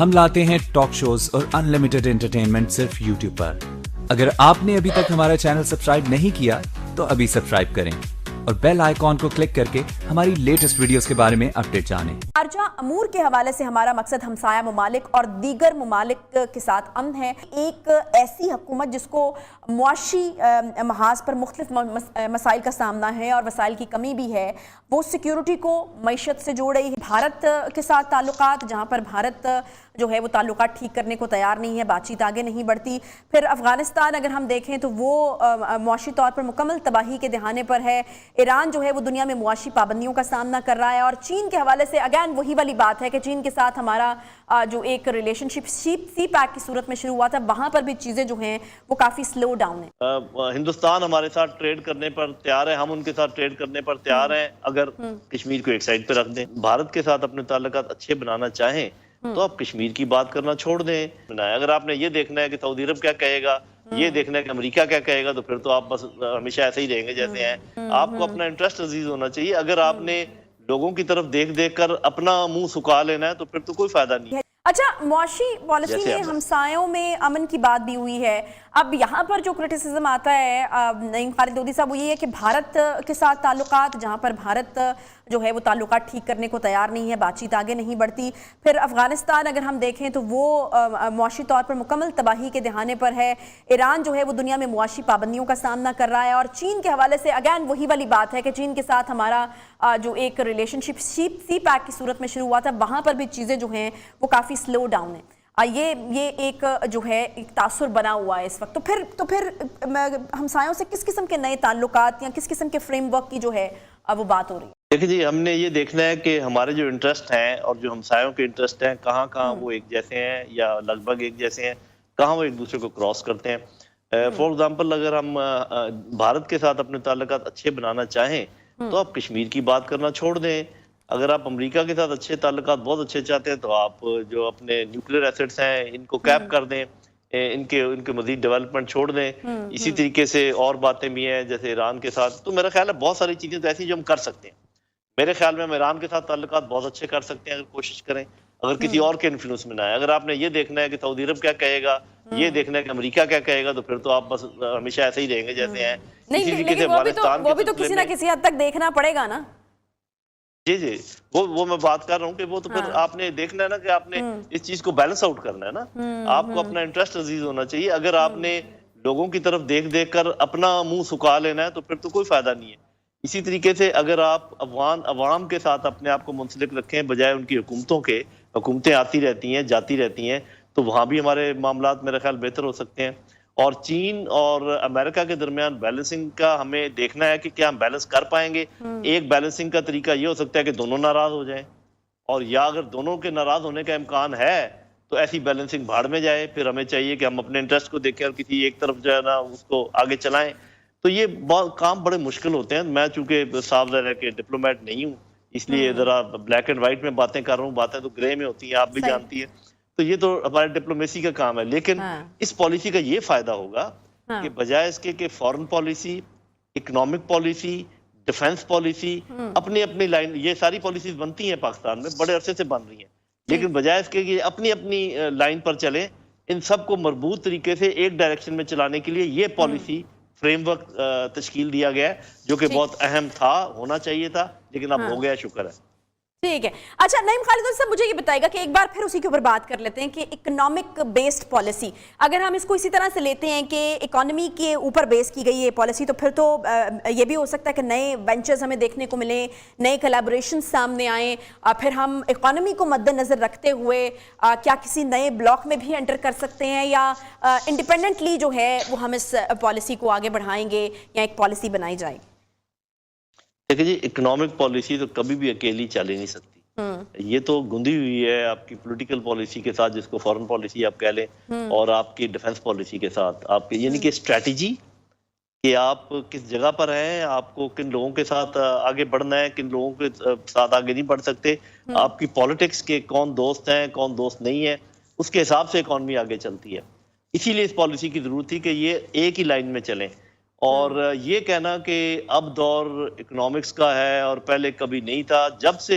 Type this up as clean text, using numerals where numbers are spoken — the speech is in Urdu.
ہم لاتے ہیں ٹاک شوز اور انلمیٹڈ انٹرٹینمنٹ صرف یوٹیوب پر۔ اگر آپ نے ابھی تک ہمارا چینل سبسکرائب نہیں کیا تو ابھی سبسکرائب کریں اور بیل آئیکن کو کلک کر کے ہماری لیٹسٹ ویڈیوز کے بارے میں اپڈیٹ جانیں۔ خارجہ امور کے حوالے سے ہمارا مقصد ہمسایہ ممالک اور دیگر ممالک کے ساتھ امن ہے۔ ایک ایسی حکومت جس کو معاشی محاذ پر مختلف مسائل کا سامنا ہے اور وسائل کی کمی بھی ہے، وہ سیکیورٹی کو معیشت سے جوڑ رہی ہے۔ بھارت کے ساتھ تعلقات، جہاں پر بھارت جو ہے وہ تعلقات ٹھیک کرنے کو تیار نہیں ہے، بات چیت آگے نہیں بڑھتی۔ پھر افغانستان اگر ہم دیکھیں تو وہ معاشی طور پر مکمل تباہی کے دہانے پر ہے۔ ایران جو ہے وہ دنیا میں معاشی پابندیوں کا سامنا کر رہا ہے، اور چین کے حوالے سے اگین وہی والی بات ہے کہ چین کے ساتھ ہمارا جو ایک ریلیشن شپ سی پیک کی صورت میں شروع ہوا تھا، وہاں پر بھی چیزیں جو ہیں وہ کافی سلو ڈاؤن ہیں۔ ہندوستان ہمارے ساتھ ٹریڈ کرنے پر تیار ہے، ہم ان کے ساتھ ٹریڈ کرنے پر تیار ہیں اگر کشمیر کو ایک سائڈ پہ رکھ دیں۔ بھارت کے ساتھ اپنے تعلقات اچھے بنانا چاہیں تو آپ کشمیر کی بات کرنا چھوڑ دیں۔ اگر آپ نے یہ دیکھنا ہے کہ سعودی عرب کیا کہے گا، یہ دیکھنا ہے کہ امریکہ کیا کہے گا، تو پھر تو آپ بس ہمیشہ ایسے ہی رہیں گے جیسے ہیں۔ آپ کو اپنا انٹرسٹ عزیز ہونا چاہیے۔ اگر آپ نے لوگوں کی طرف دیکھ دیکھ کر اپنا منہ سکھا لینا ہے تو پھر تو کوئی فائدہ نہیں ہے۔ اچھا، معاشی پالیسی میں ہمسایوں میں امن کی بات بھی ہوئی ہے۔ اب یہاں پر جو کرٹیسزم آتا ہے نعیم خالد لودھی صاحب، وہ یہ ہے کہ بھارت کے ساتھ تعلقات، جہاں پر بھارت جو ہے وہ تعلقات ٹھیک کرنے کو تیار نہیں ہے، بات چیت آگے نہیں بڑھتی۔ پھر افغانستان اگر ہم دیکھیں تو وہ معاشی طور پر مکمل تباہی کے دہانے پر ہے۔ ایران جو ہے وہ دنیا میں معاشی پابندیوں کا سامنا کر رہا ہے، اور چین کے حوالے سے اگین وہی والی بات ہے کہ چین کے ساتھ ہمارا جو ایک ریلیشن شپ سی پیک کی صورت میں شروع ہوا تھا، وہاں پر بھی چیزیں جو ہیں وہ کافی سلو ڈاؤن ہیں۔ یہ ایک جو ہے ایک تاثر بنا ہوا ہے اس وقت۔ تو پھر ہمسایوں سے کس قسم کے نئے تعلقات یا کس قسم کے فریم ورک کی جو ہے وہ بات ہو رہی ہے؟ دیکھیں جی، ہم نے یہ دیکھنا ہے کہ ہمارے جو انٹرسٹ ہیں اور جو ہمسایوں کے انٹرسٹ ہیں کہاں کہاں وہ ایک جیسے ہیں یا لگ بھگ ایک جیسے ہیں، کہاں وہ ایک دوسرے کو کراس کرتے ہیں۔ فار ایگزامپل، اگر ہم بھارت کے ساتھ اپنے تعلقات اچھے بنانا چاہیں تو آپ کشمیر کی بات کرنا چھوڑ دیں۔ اگر آپ امریکہ کے ساتھ اچھے تعلقات بہت اچھے چاہتے ہیں تو آپ جو اپنے نیوکلیر ایسٹس ہیں ان کو کیپ کر دیں، ان کے مزید ڈیولپمنٹ چھوڑ دیں۔ اسی طریقے سے اور باتیں بھی ہیں جیسے ایران کے ساتھ، تو میرا خیال ہے بہت ساری چیزیں تو ایسی جو ہم کر سکتے ہیں۔ میرے خیال میں ہم ایران کے ساتھ تعلقات بہت اچھے کر سکتے ہیں اگر کوشش کریں، اگر کسی اور کے انفلوئنس میں نہ آئے۔ اگر آپ نے یہ دیکھنا ہے کہ سعودی عرب کیا کہے گا، یہ دیکھنا ہے کہ امریکہ کیا کہے گا، تو پھر تو آپ بس ہمیشہ ایسے ہی رہیں گے جیسے ہیں۔ نہیں، لیکن وہ بھی تو کسی نہ کسی حد تک دیکھنا پڑے گا نا۔ جی، وہ میں بات کر رہا ہوں کہ وہ تو پھر آپ نے دیکھنا ہے نا کہ آپ نے اس چیز کو بیلنس آؤٹ کرنا ہے نا۔ آپ کو اپنا انٹرسٹ عزیز ہونا چاہیے۔ اگر آپ نے لوگوں کی طرف دیکھ دیکھ کر اپنا منہ سکھا لینا ہے تو پھر تو کوئی فائدہ نہیں ہے۔ اسی طریقے سے اگر آپ عوام کے ساتھ اپنے آپ کو منسلک رکھیں بجائے ان کی حکومتوں کے، حکومتیں آتی رہتی ہیں جاتی رہتی ہیں، تو وہاں بھی ہمارے معاملات میرے خیال بہتر ہو سکتے ہیں۔ اور چین اور امریکہ کے درمیان بیلنسنگ کا ہمیں دیکھنا ہے کہ کیا ہم بیلنس کر پائیں گے۔ ایک بیلنسنگ کا طریقہ یہ ہو سکتا ہے کہ دونوں ناراض ہو جائیں، اور یا اگر دونوں کے ناراض ہونے کا امکان ہے تو ایسی بیلنسنگ بھاڑ میں جائے۔ پھر ہمیں چاہیے کہ ہم اپنے انٹرسٹ کو دیکھیں اور کسی ایک طرف جو ہے نا اس کو آگے چلائیں۔ تو یہ کام بڑے مشکل ہوتے ہیں۔ میں چونکہ صاف ظاہر ہے کہ ڈپلومیٹ نہیں ہوں، اس لیے ذرا بلیک اینڈ وائٹ میں باتیں کر رہا ہوں، باتیں تو گرے میں ہوتی ہیں، آپ بھی جانتی ہیں۔ تو یہ تو ہمارے ڈپلومیسی کا کام ہے، لیکن اس پالیسی کا یہ فائدہ ہوگا کہ بجائے اس کے کہ foreign policy, economic policy, defence policy اپنی اپنی لائن، یہ ساری پالیسیز بنتی ہیں پاکستان میں، بڑے عرصے سے بن رہی ہیں، لیکن بجائے اس کے کہ اپنی اپنی لائن پر چلیں، ان سب کو مربوط طریقے سے ایک ڈائریکشن میں چلانے کے لیے یہ پالیسی فریم ورک تشکیل دیا گیا ہے، جو کہ بہت اہم تھا، ہونا چاہیے تھا، لیکن اب ہو گیا، شکر ہے۔ ٹھیک ہے۔ اچھا نعیم خالد صاحب، مجھے یہ بتائے گا کہ ایک بار پھر اسی کے اوپر بات کر لیتے ہیں کہ اکنامک بیسڈ پالیسی، اگر ہم اس کو اسی طرح سے لیتے ہیں کہ اکانومی کے اوپر بیس کی گئی یہ پالیسی، تو پھر تو یہ بھی ہو سکتا ہے کہ نئے وینچرز ہمیں دیکھنے کو ملیں، نئے کلیبوریشن سامنے آئیں، پھر ہم اکانومی کو مد نظر رکھتے ہوئے کیا کسی نئے بلاک میں بھی انٹر کر سکتے ہیں، یا انڈیپینڈنٹلی جو ہے وہ ہم اس پالیسی کو آگے بڑھائیں گے یا ایک پالیسی بنائی جائے گی؟ دیکھیں جی، اکنامک پالیسی تو کبھی بھی اکیلی چل ہی نہیں سکتی۔ یہ تو گندی ہوئی ہے آپ کی پولیٹیکل پالیسی کے ساتھ، جس کو فورن پالیسی آپ کہہ لیں، اور آپ کی ڈیفنس پالیسی کے ساتھ، آپ کی یعنی کہ اسٹریٹجی کہ آپ کس جگہ پر ہیں، آپ کو کن لوگوں کے ساتھ آگے بڑھنا ہے، کن لوگوں کے ساتھ آگے نہیں بڑھ سکتے، آپ کی پالیٹکس کے کون دوست ہیں کون دوست نہیں ہیں، اس کے حساب سے اکانومی آگے چلتی ہے۔ اسی لیے اس پالیسی کی ضرورت تھی کہ یہ ایک ہی لائن میں چلیں، اور یہ کہنا کہ اب دور اکنامکس کا ہے اور پہلے کبھی نہیں تھا، جب سے